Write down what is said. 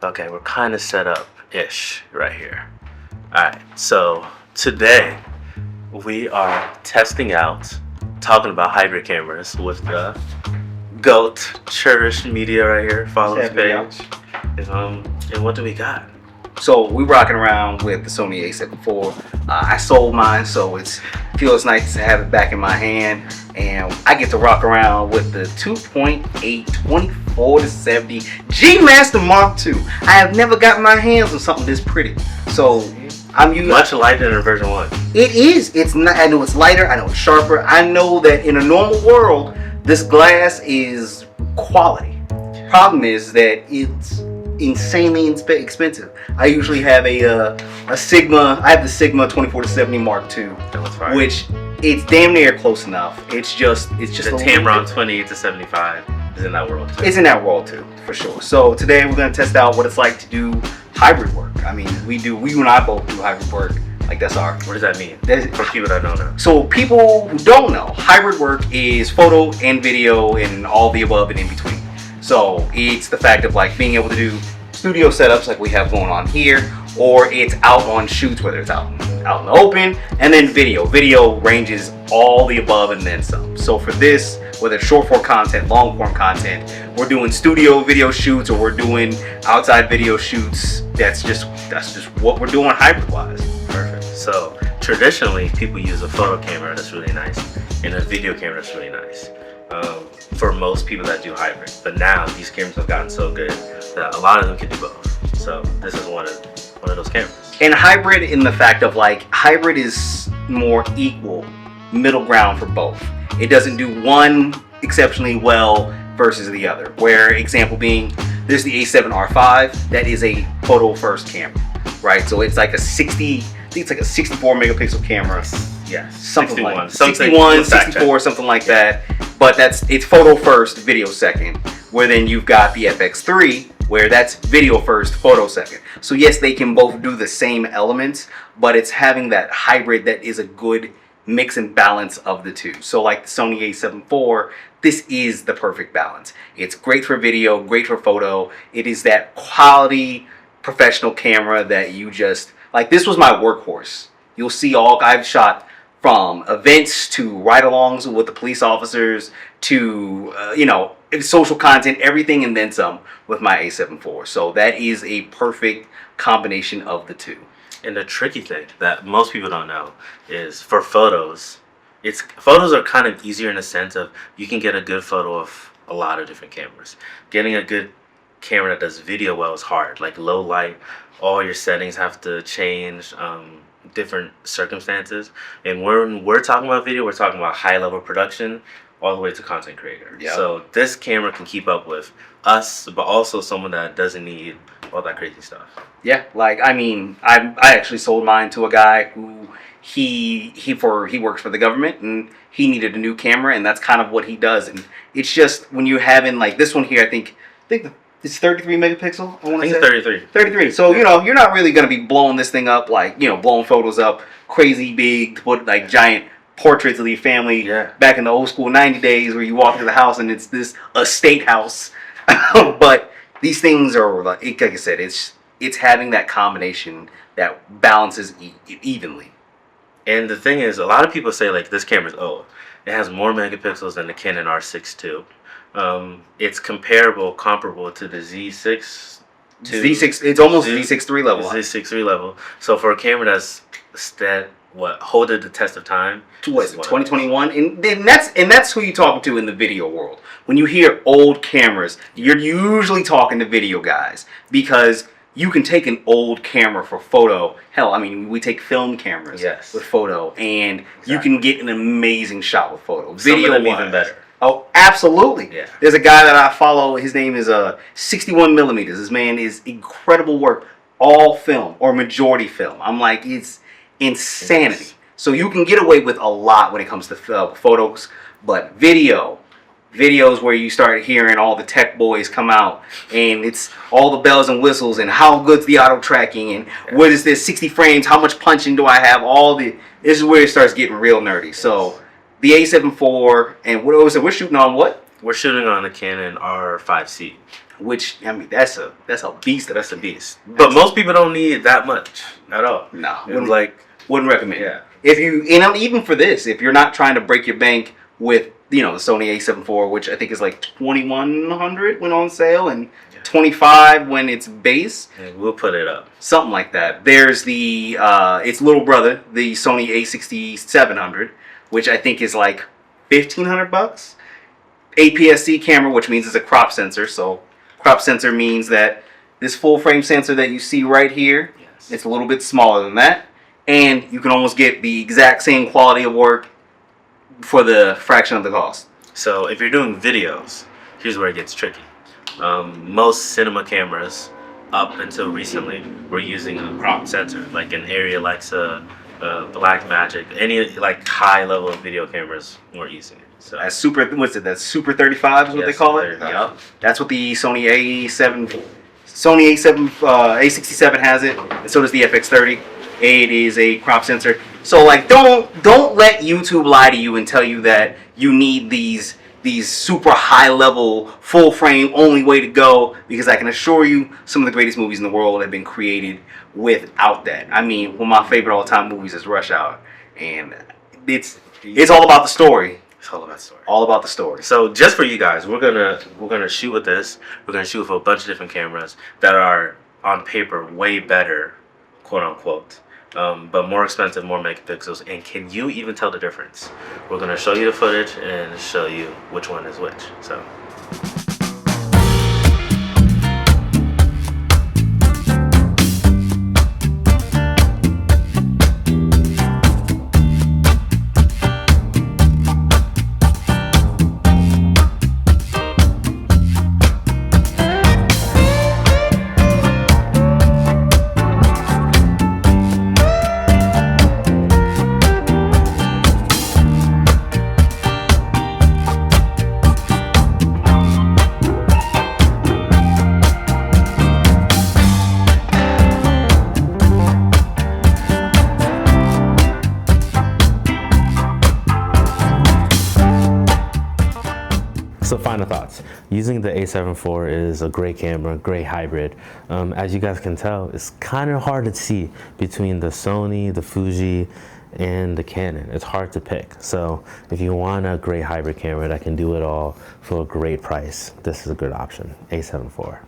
Okay, we're kind of set up-ish right here. Alright, so today we are testing out, talking about hybrid cameras with the GOAT Cherished Media right here. Follow his page. And what do we got? So we're rocking around with the Sony A7 IV. I sold mine, so it feels nice to have it back in my hand. And I get to rock around with the 2.8 24-70 G Master Mark II. I have never gotten my hands on something this pretty. So I'm using much lighter than version 1. It is. It's not. I know it's lighter. I know it's sharper. I know that in a normal world, this glass is quality. Problem is that it's insanely expensive. I usually have a Sigma. I have the Sigma 24-70 Mark II, which it's damn near close enough. It's just the Tamron 28-75 is in that world too. It's in that world too, for sure. So today we're gonna test out what it's like to do hybrid work. I mean, you and I both do hybrid work. Like that's our. What does that mean? For people that don't know. So people who don't know, hybrid work is photo and video and all the above and in between. So it's the fact of like being able to do studio setups like we have going on here, or it's out on shoots, whether it's out in the open, and then video. Video ranges all the above and then some. So for this, whether it's short form content, long form content, we're doing studio video shoots or we're doing outside video shoots. That's just what we're doing hybrid wise. Perfect. So traditionally, people use a photo camera that's really nice and a video camera that's really nice. For most people that do hybrid, but now these cameras have gotten so good that a lot of them can do both. So this is one of those cameras. And hybrid in the fact of like hybrid is more equal middle ground for both. It doesn't do one exceptionally well versus the other. Where example being, there's the A7 IV. That is a photo first camera, right? So it's like a 60. I think it's like a 64 megapixel camera. Yes, something 61. like 61, 64, something like that. But it's photo first, video second. Where then you've got the FX3, where that's video first, photo second. So yes, they can both do the same elements, but it's having that hybrid that is a good mix and balance of the two. So like the Sony A7 IV, this is the perfect balance. It's great for video, great for photo. It is that quality professional camera that you just, like this was my workhorse. You'll see I've shot from events to ride-alongs with the police officers to, social content, everything and then some with my A7 IV. So that is a perfect combination of the two. And the tricky thing that most people don't know is for photos, photos are kind of easier in the sense of you can get a good photo of a lot of different cameras. Getting a good camera that does video well is hard. Like low light, all your settings have to change. Different circumstances, and when we're talking about video, we're talking about high level production all the way to content creator. Yep. So this camera can keep up with us, but also someone that doesn't need all that crazy stuff. Yeah, like I mean, I actually sold mine to a guy who he works for the government and he needed a new camera, and that's kind of what he does. And it's just when you're having like this one here, I think it's 33 megapixel. I think it's 33. 33. So, you're not really going to be blowing this thing up like, blowing photos up crazy big to put like giant portraits of your family back in the old school 90 days where you walk into the house and it's this estate house. But these things are, like I said, it's having that combination that balances evenly. And the thing is, a lot of people say like this camera's old. It has more megapixels than the Canon R5C II. It's comparable to the Z6. It's almost Z6 III level. Z6 III level. So for a camera that's holded the test of time. What is it, 2021? And that's who you're talking to in the video world. When you hear old cameras, you're usually talking to video guys because you can take an old camera for photo. Hell, I mean, we take film cameras with photo, and you can get an amazing shot with photo. Video even better. Oh, absolutely. Yeah. There's a guy that I follow. His name is 61 millimeters. This man is incredible work. All film or majority film. I'm like, it's insanity. Yes. So you can get away with a lot when it comes to photos, but videos where you start hearing all the tech boys come out and it's all the bells and whistles and how good's the auto tracking and what is this 60 frames, how much punching do I have, this is where it starts getting real nerdy. So the A7 IV, and what was it? We're shooting on what? We're shooting on the Canon R5C. which I mean that's a beast. That's a beast. But most people don't need that much at all. No, Wouldn't recommend. Yeah. If you, and even for this, if you're not trying to break your bank with, you know, the Sony A7 IV, which I think is like 2,100 when on sale and 25 when it's base. Yeah, we'll put it up. Something like that. There's the its little brother, the Sony A6700, which I think is like $1,500. APS-C camera, which means it's a crop sensor. So crop sensor means that this full frame sensor that you see right here, Yes. it's a little bit smaller than that. And you can almost get the exact same quality of work for the fraction of the cost. So if you're doing videos, here's where it gets tricky. Most cinema cameras, up until recently, were using a crop sensor, like an Arri Alexa, Blackmagic, any like high level video cameras weren't using it. So That's super. What's it? That's Super 35 is what Yes, they call it. 35. Yeah, that's what the Sony A7 A67 has it, and so does the FX30. It is a crop sensor. So like, don't let YouTube lie to you and tell you that you need these super high level full frame only way to go, because I can assure you some of the greatest movies in the world have been created without that. I mean, one of my favorite all time movies is Rush Hour, and it's all about the story. it's all about story. All about the story. So just for you guys, we're gonna shoot with this. We're gonna shoot with a bunch of different cameras that are on paper way better, quote unquote, but more expensive, more megapixels. And can you even tell the difference? We're gonna show you the footage and show you which one is which. So. So final thoughts. Using the A7 IV is a great camera, great hybrid. As you guys can tell, it's kind of hard to see between the Sony, the Fuji, and the Canon. It's hard to pick. So if you want a great hybrid camera that can do it all for a great price, this is a good option, A7 IV.